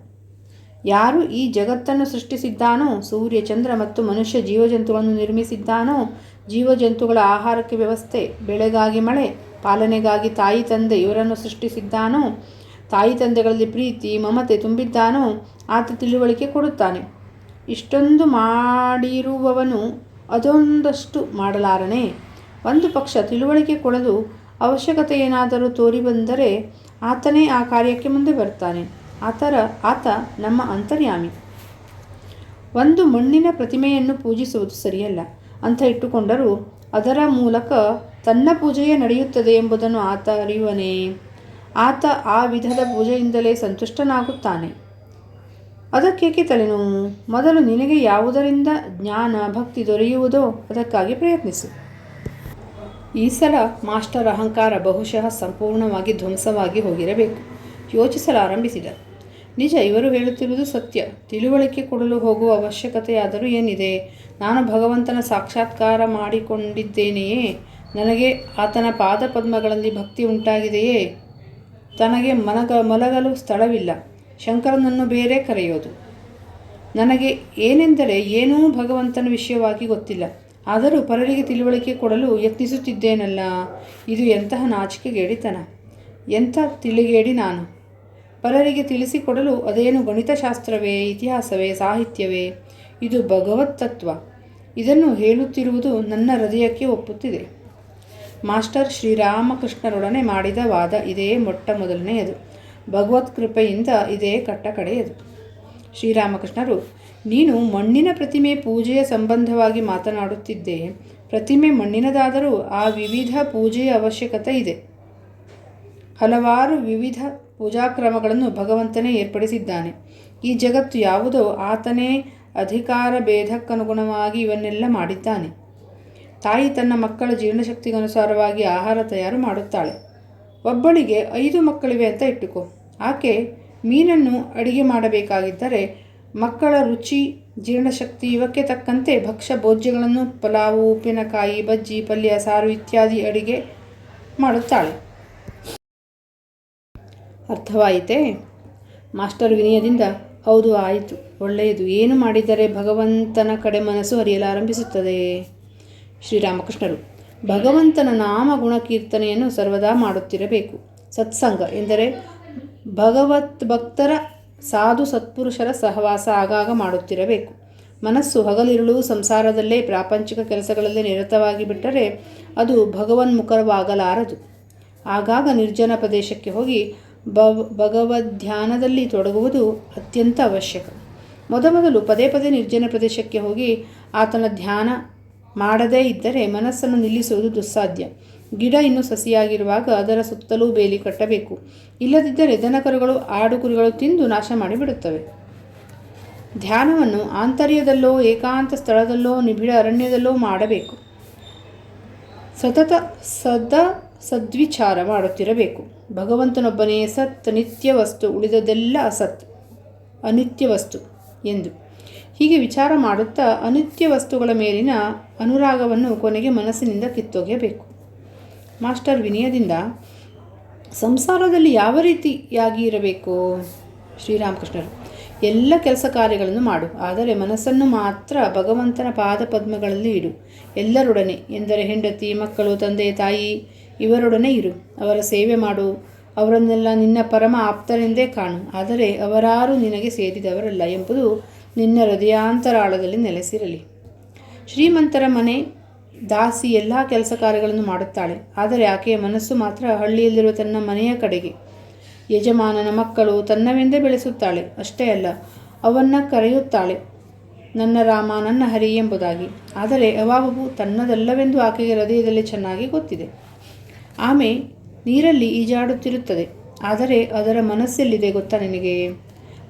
ಯಾರು ಈ ಜಗತ್ತನ್ನು ಸೃಷ್ಟಿಸಿದ್ದಾನೋ, ಸೂರ್ಯ, ಚಂದ್ರ ಮತ್ತು ಮನುಷ್ಯ ಜೀವಜಂತುಗಳನ್ನು ನಿರ್ಮಿಸಿದ್ದಾನೋ, ಜೀವಜಂತುಗಳ ಆಹಾರಕ್ಕೆ ವ್ಯವಸ್ಥೆ, ಬೆಳೆಗಾಗಿ ಮಳೆ, ಪಾಲನೆಗಾಗಿ ತಾಯಿ ತಂದೆ ಇವರನ್ನು ಸೃಷ್ಟಿಸಿದ್ದಾನೋ, ತಾಯಿ ತಂದೆಗಳಲ್ಲಿ ಪ್ರೀತಿ ಮಮತೆ ತುಂಬಿದ್ದಾನೋ ಆತ ತಿಳುವಳಿಕೆ ಕೊಡುತ್ತಾನೆ. ಇಷ್ಟೊಂದು ಮಾಡಿರುವವನು ಅದೊಂದಷ್ಟು ಮಾಡಲಾರನೆ? ಒಂದು ಪಕ್ಷ ತಿಳುವಳಿಕೆ ಕೊಡಲು ಅವಶ್ಯಕತೆ ಏನಾದರೂ ತೋರಿಬಂದರೆ ಆತನೇ ಆ ಕಾರ್ಯಕ್ಕೆ ಮುಂದೆ ಬರ್ತಾನೆ. ಆತ ನಮ್ಮ ಅಂತರ್ಯಾಮಿ. ಒಂದು ಮಣ್ಣಿನ ಪ್ರತಿಮೆಯನ್ನು ಪೂಜಿಸುವುದು ಸರಿಯಲ್ಲ ಅಂತ ಇಟ್ಟುಕೊಂಡರೂ ಅದರ ಮೂಲಕ ತನ್ನ ಪೂಜೆಯೇ ನಡೆಯುತ್ತದೆ ಎಂಬುದನ್ನು ಆತ ಅರಿಯುವನೇ? ಆತ ಆ ವಿಧದ ಪೂಜೆಯಿಂದಲೇ ಸಂತುಷ್ಟನಾಗುತ್ತಾನೆ. ಅದಕ್ಕೇಕೆ ತಲೆನೋವು? ಮೊದಲು ನಿನಗೆ ಯಾವುದರಿಂದ ಜ್ಞಾನ ಭಕ್ತಿ ದೊರೆಯುವುದೋ ಅದಕ್ಕಾಗಿ ಪ್ರಯತ್ನಿಸು. ಈ ಸಲ ಮಾಸ್ಟರ್ ಅಹಂಕಾರ ಬಹುಶಃ ಸಂಪೂರ್ಣವಾಗಿ ಧ್ವಂಸವಾಗಿ ಹೋಗಿರಬೇಕು. ಯೋಚಿಸಲಾರಂಭಿಸಿದ. ನಿಜ, ಇವರು ಹೇಳುತ್ತಿರುವುದು ಸತ್ಯ. ತಿಳುವಳಿಕೆ ಕೊಡಲು ಹೋಗುವ ಅವಶ್ಯಕತೆಯಾದರೂ ಏನಿದೆ? ನಾನು ಭಗವಂತನ ಸಾಕ್ಷಾತ್ಕಾರ ಮಾಡಿಕೊಂಡಿದ್ದೇನೆಯೇ? ನನಗೆ ಆತನ ಪಾದಪದ್ಮಗಳಲ್ಲಿ ಭಕ್ತಿ ಉಂಟಾಗಿದೆಯೇ? ತನಗೆ ಮಲಗಲು ಸ್ಥಳವಿಲ್ಲ. ಶಂಕರನನ್ನು ಬೇರೆ ಕರೆಯೋದು. ನನಗೆ ಏನೆಂದರೆ ಏನೂ ಭಗವಂತನ ವಿಷಯವಾಗಿ ಗೊತ್ತಿಲ್ಲ. ಆದರೂ ಪರರಿಗೆ ತಿಳುವಳಿಕೆ ಕೊಡಲು ಯತ್ನಿಸುತ್ತಿದ್ದೇನಲ್ಲ. ಇದು ಎಂತಹ ನಾಚಿಕೆಗೇಡಿತನ, ಎಂಥ ತಿಳಿಗೇಡಿ ನಾನು. ಪರರಿಗೆ ತಿಳಿಸಿಕೊಡಲು ಅದೇನು ಗಣಿತಶಾಸ್ತ್ರವೇ, ಇತಿಹಾಸವೇ, ಸಾಹಿತ್ಯವೇ? ಇದು ಭಗವತ್ ತತ್ವ. ಇದನ್ನು ಹೇಳುತ್ತಿರುವುದು ನನ್ನ ಹೃದಯಕ್ಕೆ ಒಪ್ಪುತ್ತಿದೆ. ಮಾಸ್ಟರ್ ಶ್ರೀರಾಮಕೃಷ್ಣರೊಡನೆ ಮಾಡಿದ ವಾದ ಇದೇ ಮೊಟ್ಟ ಮೊದಲನೆಯದು. ಭಗವತ್ ಕೃಪೆಯಿಂದ ಇದೇ ಕಟ್ಟ ಕಡೆಯದು. ಶ್ರೀರಾಮಕೃಷ್ಣರು, ನೀನು ಮಣ್ಣಿನ ಪ್ರತಿಮೆ ಪೂಜೆಯ ಸಂಬಂಧವಾಗಿ ಮಾತನಾಡುತ್ತಿದ್ದೆ. ಪ್ರತಿಮೆ ಮಣ್ಣಿನದಾದರೂ ಆ ವಿವಿಧ ಪೂಜೆಯ ಅವಶ್ಯಕತೆ ಇದೆ. ಹಲವಾರು ವಿವಿಧ ಪೂಜಾಕ್ರಮಗಳನ್ನು ಭಗವಂತನೇ ಏರ್ಪಡಿಸಿದ್ದಾನೆ. ಈ ಜಗತ್ತು ಯಾವುದೋ ಆತನೇ ಅಧಿಕಾರ ಭೇದಕ್ಕನುಗುಣವಾಗಿ ಇವನ್ನೆಲ್ಲ ಮಾಡಿದ್ದಾನೆ. ತಾಯಿ ತನ್ನ ಮಕ್ಕಳ ಜೀರ್ಣಶಕ್ತಿಗನುಸಾರವಾಗಿ ಆಹಾರ ತಯಾರು ಮಾಡುತ್ತಾಳೆ. ಒಬ್ಬಳಿಗೆ 5 ಮಕ್ಕಳಿವೆ ಅಂತ ಇಟ್ಟುಕೋ. ಆಕೆ ಮೀನನ್ನು ಅಡಿಗೆ ಮಾಡಬೇಕಾಗಿದ್ದರೆ ಮಕ್ಕಳ ರುಚಿ, ಜೀರ್ಣಶಕ್ತಿ ಇವಕ್ಕೆ ತಕ್ಕಂತೆ ಭಕ್ಷ್ಯ ಭೋಜ್ಯಗಳನ್ನು ಪಲಾವು, ಉಪ್ಪಿನಕಾಯಿ, ಬಜ್ಜಿ, ಪಲ್ಯ, ಸಾರು ಇತ್ಯಾದಿ ಅಡಿಗೆ ಮಾಡುತ್ತಾಳೆ. ಅರ್ಥವಾಯಿತೇ? ಮಾಸ್ಟರ್ ವಿನಯದಿಂದ, ಹೌದು, ಆಯಿತು, ಒಳ್ಳೆಯದು. ಏನು ಮಾಡಿದರೆ ಭಗವಂತನ ಕಡೆ ಮನಸ್ಸು ಹರಿಯಲಾರಂಭಿಸುತ್ತದೆ? ಶ್ರೀರಾಮಕೃಷ್ಣರು, ಭಗವಂತನ ನಾಮ ಗುಣಕೀರ್ತನೆಯನ್ನು ಸರ್ವದಾ ಮಾಡುತ್ತಿರಬೇಕು. ಸತ್ಸಂಗ ಎಂದರೆ ಭಗವತ್ ಭಕ್ತರ ಸಾಧು ಸತ್ಪುರುಷರ ಸಹವಾಸ ಆಗಾಗ ಮಾಡುತ್ತಿರಬೇಕು. ಮನಸ್ಸು ಹಗಲಿರುಳು ಸಂಸಾರದಲ್ಲೇ ಪ್ರಾಪಂಚಿಕ ಕೆಲಸಗಳಲ್ಲೇ ನಿರತವಾಗಿ ಬಿಟ್ಟರೆ ಅದು ಭಗವನ್ಮುಖವಾಗಲಾರದು. ಆಗಾಗ ನಿರ್ಜನ ಪ್ರದೇಶಕ್ಕೆ ಹೋಗಿ ಭಗವದ್ಧ್ಯಾನದಲ್ಲಿ ತೊಡಗುವುದು ಅತ್ಯಂತ ಅವಶ್ಯಕ. ಮೊದಮೊದಲು ಪದೇ ಪದೇ ನಿರ್ಜನ ಪ್ರದೇಶಕ್ಕೆ ಹೋಗಿ ಆತನ ಧ್ಯಾನ ಮಾಡದೇ ಇದ್ದರೆ ಮನಸ್ಸನ್ನು ನಿಲ್ಲಿಸುವುದು ದುಸ್ಸಾಧ್ಯ. ಗಿಡ ಇನ್ನೂ ಸಸಿಯಾಗಿರುವಾಗ ಅದರ ಸುತ್ತಲೂ ಬೇಲಿ ಕಟ್ಟಬೇಕು. ಇಲ್ಲದಿದ್ದರೆ ದನಕರುಗಳು, ಆಡು ಕುರಿಗಳು ತಿಂದು ನಾಶ ಮಾಡಿಬಿಡುತ್ತವೆ. ಧ್ಯಾನವನ್ನು ಆಂತರ್ಯದಲ್ಲೋ ಏಕಾಂತ ಸ್ಥಳದಲ್ಲೋ ನಿಬಿಡ ಅರಣ್ಯದಲ್ಲೋ ಮಾಡಬೇಕು. ಸದ್ವಿಚಾರ ಮಾಡುತ್ತಿರಬೇಕು. ಭಗವಂತನೊಬ್ಬನೇ ಸತ್, ನಿತ್ಯ ವಸ್ತು, ಉಳಿದದೆಲ್ಲ ಅಸತ್, ಅನಿತ್ಯ ವಸ್ತು ಎಂದು. ಹೀಗೆ ವಿಚಾರ ಮಾಡುತ್ತಾ ಅನಿತ್ಯ ವಸ್ತುಗಳ ಮೇಲಿನ ಅನುರಾಗವನ್ನು ಕೊನೆಗೆ ಮನಸ್ಸಿನಿಂದ ಕಿತ್ತೊಗೆಯಬೇಕು. ಮಾಸ್ಟರ್ ವಿನಯದಿಂದ, ಸಂಸಾರದಲ್ಲಿ ಯಾವ ರೀತಿಯಾಗಿ ಇರಬೇಕು? ಶ್ರೀರಾಮಕೃಷ್ಣರು, ಎಲ್ಲ ಕೆಲಸ ಕಾರ್ಯಗಳನ್ನು ಮಾಡು, ಆದರೆ ಮನಸ್ಸನ್ನು ಮಾತ್ರ ಭಗವಂತನ ಪಾದಪದ್ಮಗಳಲ್ಲಿ ಇಡು. ಎಲ್ಲರೊಡನೆ ಎಂದರೆ ಹೆಂಡತಿ, ಮಕ್ಕಳು, ತಂದೆ, ತಾಯಿ ಇವರೊಡನೆ ಇರು. ಅವರ ಸೇವೆ ಮಾಡು. ಅವರನ್ನೆಲ್ಲ ನಿನ್ನ ಪರಮ ಆಪ್ತರೆಂದೇ ಕಾಣು. ಆದರೆ ಅವರಾರೂ ನಿನಗೆ ಸೇರಿದವರಲ್ಲ ಎಂಬುದು ನಿನ್ನ ಹೃದಯಾಂತರಾಳದಲ್ಲಿ ನೆಲೆಸಿರಲಿ. ಶ್ರೀಮಂತರ ಮನೆ ದಾಸಿ ಎಲ್ಲ ಕೆಲಸ ಕಾರ್ಯಗಳನ್ನು ಮಾಡುತ್ತಾಳೆ. ಆದರೆ ಆಕೆಯ ಮನಸ್ಸು ಮಾತ್ರ ಹಳ್ಳಿಯಲ್ಲಿರುವ ತನ್ನ ಮನೆಯ ಕಡೆಗೆ. ಯಜಮಾನನ ಮಕ್ಕಳು ತನ್ನವೆಂದೇ ಬೆಳೆಸುತ್ತಾಳೆ. ಅಷ್ಟೇ ಅಲ್ಲ, ಅವನ್ನು ಕರೆಯುತ್ತಾಳೆ ನನ್ನ ರಾಮ, ನನ್ನ ಹರಿ ಎಂಬುದಾಗಿ. ಆದರೆ ಅವಾವು ತನ್ನದಲ್ಲವೆಂದು ಆಕೆಗೆ ಹೃದಯದಲ್ಲಿ ಚೆನ್ನಾಗಿ ಗೊತ್ತಿದೆ. ಆಮೆ ನೀರಲ್ಲಿ ಈಜಾಡುತ್ತಿರುತ್ತದೆ. ಆದರೆ ಅದರ ಮನಸ್ಸೆಲ್ಲಿದೆ ಗೊತ್ತಾ ನಿನಗೆ?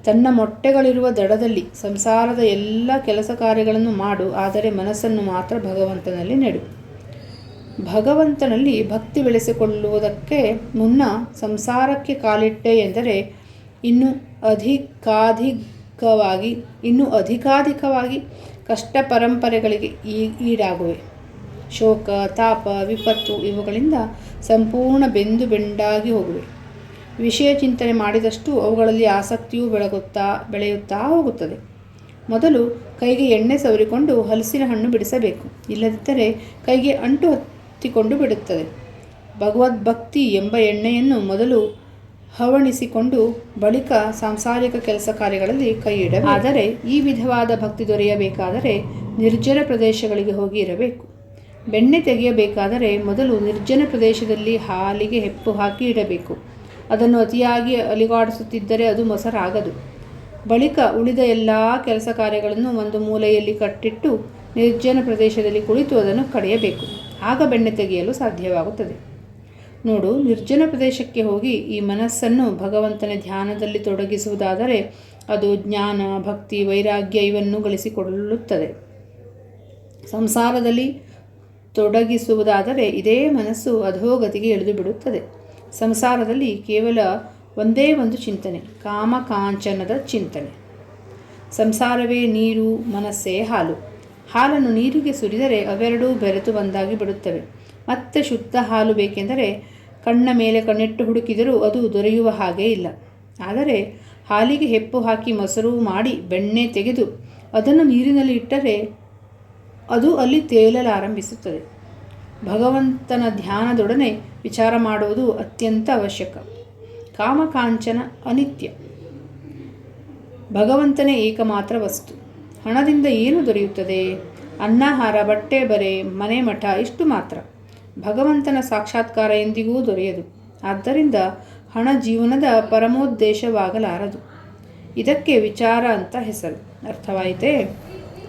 ತನ್ನ ಮೊಟ್ಟೆಗಳಿರುವ ದಡದಲ್ಲಿ. ಸಂಸಾರದ ಎಲ್ಲ ಕೆಲಸ ಕಾರ್ಯಗಳನ್ನು ಮಾಡು, ಆದರೆ ಮನಸ್ಸನ್ನು ಮಾತ್ರ ಭಗವಂತನಲ್ಲಿ ನೆಡು. ಭಗವಂತನಲ್ಲಿ ಭಕ್ತಿ ಬೆಳೆಸಿಕೊಳ್ಳುವುದಕ್ಕೆ ಮುನ್ನ ಸಂಸಾರಕ್ಕೆ ಕಾಲಿಟ್ಟೆ ಎಂದರೆ ಇನ್ನೂ ಅಧಿಕಾಧಿಕವಾಗಿ ಕಷ್ಟ ಪರಂಪರೆಗಳಿಗೆ ಈಡಾಗುವೆ. ಶೋಕ, ತಾಪ, ವಿಪತ್ತು ಇವುಗಳಿಂದ ಸಂಪೂರ್ಣ ಬೆಂದಾಗಿ ಹೋಗುವೆ. ವಿಷಯ ಚಿಂತನೆ ಮಾಡಿದಷ್ಟು ಅವುಗಳಲ್ಲಿ ಆಸಕ್ತಿಯೂ ಬೆಳೆಯುತ್ತಾ ಹೋಗುತ್ತದೆ. ಮೊದಲು ಕೈಗೆ ಎಣ್ಣೆ ಸವರಿಕೊಂಡು ಹಲಸಿನ ಹಣ್ಣು ಬಿಡಿಸಬೇಕು. ಇಲ್ಲದಿದ್ದರೆ ಕೈಗೆ ಅಂಟು ಹತ್ತಿಕೊಂಡು ಬಿಡುತ್ತದೆ. ಭಗವದ್ಭಕ್ತಿ ಎಂಬ ಎಣ್ಣೆಯನ್ನು ಮೊದಲು ಹವಣಿಸಿಕೊಂಡು ಬಳಿಕ ಸಾಂಸಾರಿಕ ಕೆಲಸ ಕಾರ್ಯಗಳಲ್ಲಿ ಕೈ ಇಡಬೇಕು. ಆದರೆ ಈ ವಿಧವಾದ ಭಕ್ತಿ ದೊರೆಯಬೇಕಾದರೆ ನಿರ್ಜನ ಪ್ರದೇಶಗಳಿಗೆ ಹೋಗಿ ಇರಬೇಕು. ಬೆಣ್ಣೆ ತೆಗೆಯಬೇಕಾದರೆ ಮೊದಲು ನಿರ್ಜನ ಪ್ರದೇಶದಲ್ಲಿ ಹಾಲಿಗೆ ಹೆಪ್ಪು ಹಾಕಿ ಇಡಬೇಕು. ಅದನ್ನು ಅತಿಯಾಗಿ ಅಲಿಗಾಡಿಸುತ್ತಿದ್ದರೆ ಅದು ಮೊಸರಾಗದು. ಬಳಿಕ ಉಳಿದ ಎಲ್ಲ ಕೆಲಸ ಕಾರ್ಯಗಳನ್ನು ಒಂದು ಮೂಲೆಯಲ್ಲಿ ಕಟ್ಟಿಟ್ಟು ನಿರ್ಜನ ಪ್ರದೇಶದಲ್ಲಿ ಕುಳಿತು ಅದನ್ನು ಕಡೆಯಬೇಕು. ಆಗ ಬೆಣ್ಣೆ ತೆಗೆಯಲು ಸಾಧ್ಯವಾಗುತ್ತದೆ. ನೋಡು, ನಿರ್ಜನ ಪ್ರದೇಶಕ್ಕೆ ಹೋಗಿ ಈ ಮನಸ್ಸನ್ನು ಭಗವಂತನ ಧ್ಯಾನದಲ್ಲಿ ತೊಡಗಿಸುವುದಾದರೆ ಅದು ಜ್ಞಾನ, ಭಕ್ತಿ, ವೈರಾಗ್ಯ ಇವನ್ನು ಗಳಿಸಿಕೊಳ್ಳುತ್ತದೆ. ಸಂಸಾರದಲ್ಲಿ ತೊಡಗಿಸುವುದಾದರೆ ಇದೇ ಮನಸ್ಸು ಅಧೋಗತಿಗೆ ಇಳಿದು ಬಿಡುತ್ತದೆ. ಸಂಸಾರದಲ್ಲಿ ಕೇವಲ ಒಂದೇ ಒಂದು ಚಿಂತನೆ, ಕಾಮಕಾಂಚನದ ಚಿಂತನೆ. ಸಂಸಾರವೇ ನೀರು, ಮನಸ್ಸೇ ಹಾಲು. ಹಾಲನ್ನು ನೀರಿಗೆ ಸುರಿದರೆ ಅವೆರಡೂ ಬೆರೆತು ಒಂದಾಗಿ ಬಿಡುತ್ತವೆ. ಮತ್ತೆ ಶುದ್ಧ ಹಾಲು ಬೇಕೆಂದರೆ ಕಣ್ಣ ಮೇಲೆ ಕಣ್ಣಿಟ್ಟು ಹುಡುಕಿದರೂ ಅದು ದೊರೆಯುವ ಹಾಗೇ ಇಲ್ಲ. ಆದರೆ ಹಾಲಿಗೆ ಹೆಪ್ಪು ಹಾಕಿ ಮೊಸರು ಮಾಡಿ ಬೆಣ್ಣೆ ತೆಗೆದು ಅದನ್ನು ನೀರಿನಲ್ಲಿ ಇಟ್ಟರೆ ಅದು ಅಲ್ಲಿ ತೇಲಲಾರಂಭಿಸುತ್ತದೆ. ಭಗವಂತನ ಧ್ಯಾನದೊಡನೆ ವಿಚಾರ ಮಾಡುವುದು ಅತ್ಯಂತ ಅವಶ್ಯಕ. ಕಾಮಕಾಂಚನ ಅನಿತ್ಯ. ಭಗವಂತನೇ ಏಕಮಾತ್ರ ವಸ್ತು. ಹಣದಿಂದ ಏನು ದೊರೆಯುತ್ತದೆ? ಅನ್ನಾಹಾರ, ಬಟ್ಟೆ ಬರೆ, ಮನೆ ಮಠ ಇಷ್ಟು ಮಾತ್ರ. ಭಗವಂತನ ಸಾಕ್ಷಾತ್ಕಾರ ಎಂದಿಗೂ ದೊರೆಯದು. ಆದ್ದರಿಂದ ಹಣ ಜೀವನದ ಪರಮೋದ್ದೇಶವಾಗಲಾರದು. ಇದಕ್ಕೆ ವಿಚಾರ ಅಂತ ಹೆಸರು. ಅರ್ಥವಾಯಿತೇ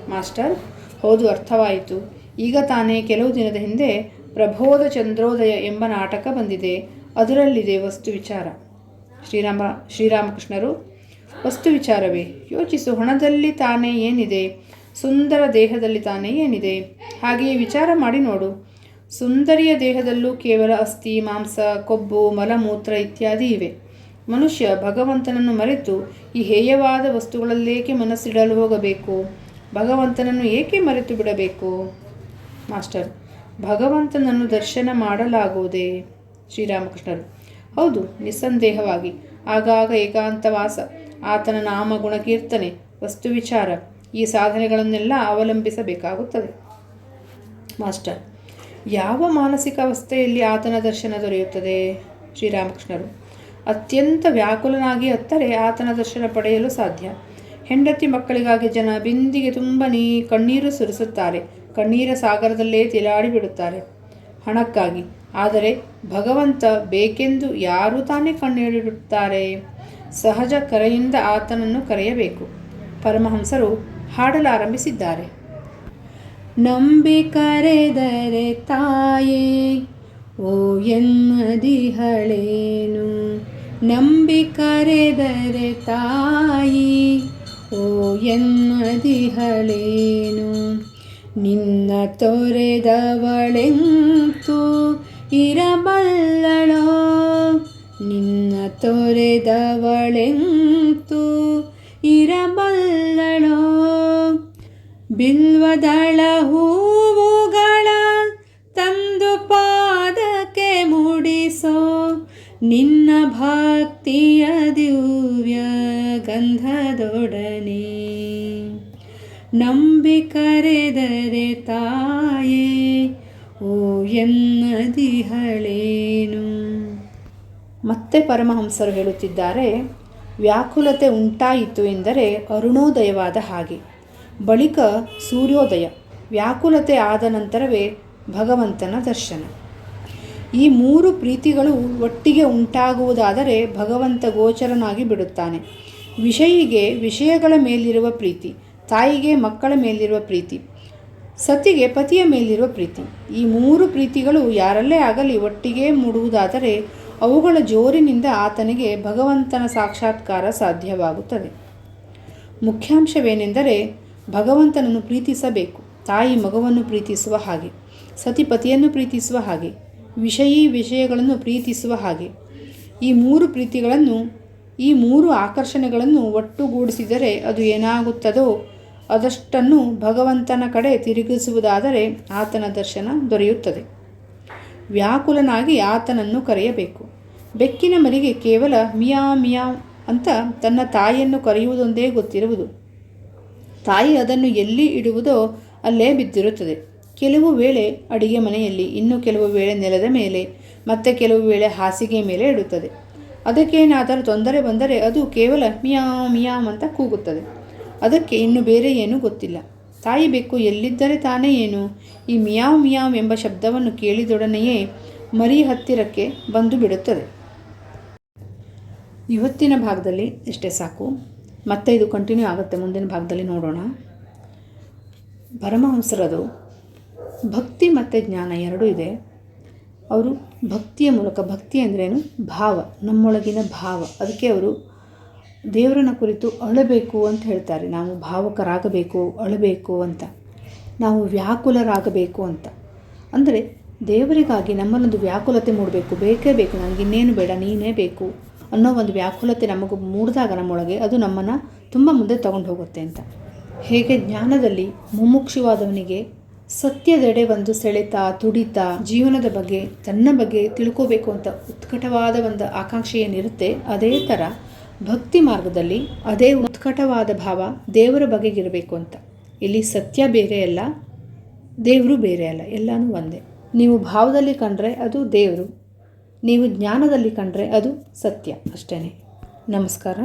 ಮಾಸ್ಟರ್? ಹೌದು, ಅರ್ಥವಾಯಿತು. ಈಗ ತಾನೇ ಕೆಲವು ದಿನದ ಹಿಂದೆ ಪ್ರಬೋಧ ಚಂದ್ರೋದಯ ಎಂಬ ನಾಟಕ ಬಂದಿದೆ. ಅದರಲ್ಲಿದೆ ವಸ್ತು ವಿಚಾರ. ಶ್ರೀರಾಮಕೃಷ್ಣರು, ವಸ್ತು ವಿಚಾರವೇ? ಯೋಚಿಸು. ಹಣದಲ್ಲಿ ತಾನೇ ಏನಿದೆ? ಸುಂದರ ದೇಹದಲ್ಲಿ ತಾನೇ ಏನಿದೆ? ಹಾಗೆಯೇ ವಿಚಾರ ಮಾಡಿ ನೋಡು. ಸುಂದರಿಯ ದೇಹದಲ್ಲೂ ಕೇವಲ ಅಸ್ಥಿ, ಮಾಂಸ, ಕೊಬ್ಬು, ಮಲಮೂತ್ರ ಇತ್ಯಾದಿ ಇವೆ. ಮನುಷ್ಯ ಭಗವಂತನನ್ನು ಮರೆತು ಈ ಹೇಯವಾದ ವಸ್ತುಗಳಲ್ಲೇಕೆ ಮನಸ್ಸಿಡಲು ಹೋಗಬೇಕು? ಭಗವಂತನನ್ನು ಏಕೆ ಮರೆತು ಬಿಡಬೇಕು? ಮಾಸ್ಟರ್, ಭಗವಂತನನ್ನು ದರ್ಶನ ಮಾಡಲಾಗುವುದೇ? ಶ್ರೀರಾಮಕೃಷ್ಣರು, ಹೌದು, ನಿಸ್ಸಂದೇಹವಾಗಿ. ಆಗಾಗ ಏಕಾಂತವಾಸ, ಆತನ ನಾಮ ಗುಣಕೀರ್ತನೆ, ವಸ್ತು ವಿಚಾರ ಈ ಸಾಧನೆಗಳನ್ನೆಲ್ಲ ಅವಲಂಬಿಸಬೇಕಾಗುತ್ತದೆ. ಮಾಸ್ಟರ್, ಯಾವ ಮಾನಸಿಕ ಅವಸ್ಥೆಯಲ್ಲಿ ಆತನ ದರ್ಶನ ದೊರೆಯುತ್ತದೆ? ಶ್ರೀರಾಮಕೃಷ್ಣರು, ಅತ್ಯಂತ ವ್ಯಾಕುಲನಾಗಿ ಅತ್ತರೆ ಆತನ ದರ್ಶನ ಪಡೆಯಲು ಸಾಧ್ಯ. ಹೆಂಡತಿ ಮಕ್ಕಳಿಗಾಗಿ ಜನ ಬಿಂದಿಗೆ ತುಂಬ ಕಣ್ಣೀರು ಸುರಿಸುತ್ತಾರೆ. ಕಣ್ಣೀರ ಸಾಗರದಲ್ಲೇ ತಿಲಾಡಿ ಬಿಡುತ್ತಾರೆ ಹಣಕ್ಕಾಗಿ. ಆದರೆ ಭಗವಂತ ಬೇಕೆಂದು ಯಾರು ತಾನೇ ಕಣ್ಣೀರಿಡುತ್ತಾರೆ? ಸಹಜ ಕರೆಯಿಂದ ಆತನನ್ನು ಕರೆಯಬೇಕು. ಪರಮಹಂಸರು ಹಾಡಲಾರಂಭಿಸಿದ್ದಾರೆ. ನಂಬಿ ಕರೆದರೆ ತಾಯೇ ಓ ಎನ್ನದಿಹಳೇನು, ನಂಬಿ ಕರೆದರೆ ತಾಯಿ ಓ ಎನ್ನದಿಹಳೇನು, ನಿನ್ನ ತೊರೆದವಳೆಂತೂ ಇರಬಲ್ಲಳೋ, ನಿನ್ನ ತೊರೆದವಳೆಂತೂ ಇರಬಲ್ಲಳೋ, ಬಿಲ್ವದಳ ಹೂವುಗಳ ತಂದು ಪಾದಕ್ಕೆ ಮುಡಿಸೋ, ನಿನ್ನ ಭಕ್ತಿಯ ದಿವ್ಯ ಗಂಧದೊಡನೆ, ನಂಬಿ ಕರೆದರೆ ತಾಯೇ ಓ ಎನ್ನದಿಹಳೇನು. ಮತ್ತೆ ಪರಮಹಂಸರು ಹೇಳುತ್ತಿದ್ದಾರೆ, ವ್ಯಾಕುಲತೆ ಉಂಟಾಯಿತು ಎಂದರೆ ಅರುಣೋದಯವಾದ ಹಾಗೆ, ಬಳಿಕ ಸೂರ್ಯೋದಯ. ವ್ಯಾಕುಲತೆ ಆದ ನಂತರವೇ ಭಗವಂತನ ದರ್ಶನ. ಈ ಮೂರು ಪ್ರೀತಿಗಳು ಒಟ್ಟಿಗೆ ಉಂಟಾಗುವುದಾದರೆ ಭಗವಂತ ಗೋಚರನಾಗಿ ಬಿಡುತ್ತಾನೆ. ವಿಷಯಿಗೆ ವಿಷಯಗಳ ಮೇಲಿರುವ ಪ್ರೀತಿ, ತಾಯಿಗೆ ಮಕ್ಕಳ ಮೇಲಿರುವ ಪ್ರೀತಿ, ಸತಿಗೆ ಪತಿಯ ಮೇಲಿರುವ ಪ್ರೀತಿ, ಈ ಮೂರು ಪ್ರೀತಿಗಳು ಯಾರಲ್ಲೇ ಆಗಲಿ ಒಟ್ಟಿಗೆ ಮೂಡುವುದಾದರೆ ಅವುಗಳ ಜೋರಿನಿಂದ ಆತನಿಗೆ ಭಗವಂತನ ಸಾಕ್ಷಾತ್ಕಾರ ಸಾಧ್ಯವಾಗುತ್ತದೆ. ಮುಖ್ಯಾಂಶವೇನೆಂದರೆ ಭಗವಂತನನ್ನು ಪ್ರೀತಿಸಬೇಕು. ತಾಯಿ ಮಗುವನ್ನು ಪ್ರೀತಿಸುವ ಹಾಗೆ, ಸತಿಪತಿಯನ್ನು ಪ್ರೀತಿಸುವ ಹಾಗೆ, ವಿಷಯೀ ವಿಷಯಗಳನ್ನು ಪ್ರೀತಿಸುವ ಹಾಗೆ. ಈ ಮೂರು ಪ್ರೀತಿಗಳನ್ನು, ಈ ಮೂರು ಆಕರ್ಷಣೆಗಳನ್ನು ಒಟ್ಟುಗೂಡಿಸಿದರೆ ಅದು ಏನಾಗುತ್ತದೋ ಅದಷ್ಟನ್ನು ಭಗವಂತನ ಕಡೆ ತಿರುಗಿಸುವುದಾದರೆ ಆತನ ದರ್ಶನ ದೊರೆಯುತ್ತದೆ. ವ್ಯಾಕುಲನಾಗಿ ಆತನನ್ನು ಕರೆಯಬೇಕು. ಬೆಕ್ಕಿನ ಮರಿಗೆ ಕೇವಲ ಮಿಯಾವ್ ಮಿಯಾವ್ ಅಂತ ತನ್ನ ತಾಯಿಯನ್ನು ಕರೆಯುವುದೊಂದೇ ಗೊತ್ತಿರುವುದು. ತಾಯಿ ಅದನ್ನು ಎಲ್ಲಿ ಇಡುವುದೋ ಅಲ್ಲೇ ಬಿದ್ದಿರುತ್ತದೆ. ಕೆಲವು ವೇಳೆ ಅಡಿಗೆ ಮನೆಯಲ್ಲಿ, ಇನ್ನು ಕೆಲವು ವೇಳೆ ನೆಲದ ಮೇಲೆ, ಮತ್ತೆ ಕೆಲವು ವೇಳೆ ಹಾಸಿಗೆ ಮೇಲೆ ಇಡುತ್ತದೆ. ಅದಕ್ಕೇನಾದರೂ ತೊಂದರೆ ಬಂದರೆ ಅದು ಕೇವಲ ಮಿಯಾವ್ ಮಿಯಾವ್ ಅಂತ ಕೂಗುತ್ತದೆ. ಅದಕ್ಕೆ ಇನ್ನು ಬೇರೆ ಏನೂ ಗೊತ್ತಿಲ್ಲ. ತಾಯಿ ಬೆಕ್ಕು ಎಲ್ಲಿದ್ದರೆ ತಾನೇ ಏನು, ಈ ಮಿಯಾವ್ ಮಿಯಾವ್ ಎಂಬ ಶಬ್ದವನ್ನು ಕೇಳಿದೊಡನೆಯೇ ಮರಿ ಹತ್ತಿರಕ್ಕೆ ಬಂದು ಬಿಡುತ್ತದೆ. ಇವತ್ತಿನ ಭಾಗದಲ್ಲಿ ಇಷ್ಟೇ ಸಾಕು. ಮತ್ತೆ ಇದು ಕಂಟಿನ್ಯೂ ಆಗುತ್ತೆ, ಮುಂದಿನ ಭಾಗದಲ್ಲಿ ನೋಡೋಣ. ಪರಮಹಂಸರದು ಭಕ್ತಿ ಮತ್ತು ಜ್ಞಾನ ಎರಡೂ ಇದೆ. ಅವರು ಭಕ್ತಿಯ ಮೂಲಕ, ಭಕ್ತಿ ಅಂದ್ರೇನು? ಭಾವ, ನಮ್ಮೊಳಗಿನ ಭಾವ. ಅದಕ್ಕೆ ಅವರು ದೇವರನ್ನ ಕುರಿತು ಅಳಬೇಕು ಅಂತ ಹೇಳ್ತಾರೆ. ನಾವು ಭಾವುಕರಾಗಬೇಕು, ಅಳಬೇಕು ಅಂತ, ನಾವು ವ್ಯಾಕುಲರಾಗಬೇಕು ಅಂತ. ಅಂದರೆ ದೇವರಿಗಾಗಿ ನಮ್ಮಲ್ಲೊಂದು ವ್ಯಾಕುಲತೆ ಮೂಡಬೇಕು. ಬೇಕೇ ಬೇಕು, ನನಗಿನ್ನೇನು ಬೇಡ, ನೀನೇ ಬೇಕು ಅನ್ನೋ ಒಂದು ವ್ಯಾಕುಲತೆ ನಮಗೆ ಮೂಡಿದಾಗ ನಮ್ಮೊಳಗೆ ಅದು ನಮ್ಮನ್ನು ತುಂಬ ಮುಂದೆ ತಗೊಂಡು ಹೋಗುತ್ತೆ ಅಂತ. ಹೇಗೆ ಜ್ಞಾನದಲ್ಲಿ ಮುಮುಕ್ಷುವಾದವನಿಗೆ ಸತ್ಯದೆಡೆ ಒಂದು ಸೆಳೆತ, ತುಡಿತ, ಜೀವನದ ಬಗ್ಗೆ, ತನ್ನ ಬಗ್ಗೆ ತಿಳ್ಕೋಬೇಕು ಅಂತ ಉತ್ಕಟವಾದ ಒಂದು ಆಕಾಂಕ್ಷೆ ಏನಿರುತ್ತೆ, ಅದೇ ಥರ ಭಕ್ತಿ ಮಾರ್ಗದಲ್ಲಿ ಅದೇ ಉತ್ಕಟವಾದ ಭಾವ ದೇವರ ಬಗೆಗಿರಬೇಕು ಅಂತ. ಇಲ್ಲಿ ಸತ್ಯ ಬೇರೆ ಅಲ್ಲ, ದೇವರು ಬೇರೆ ಅಲ್ಲ, ಎಲ್ಲನೂ ಒಂದೇ. ನೀವು ಭಾವದಲ್ಲಿ ಕಂಡ್ರೆ ಅದು ದೇವರು, ನೀವು ಜ್ಞಾನದಲ್ಲಿ ಕಂಡ್ರೆ ಅದು ಸತ್ಯ ಅಷ್ಟೇ. ನಮಸ್ಕಾರ.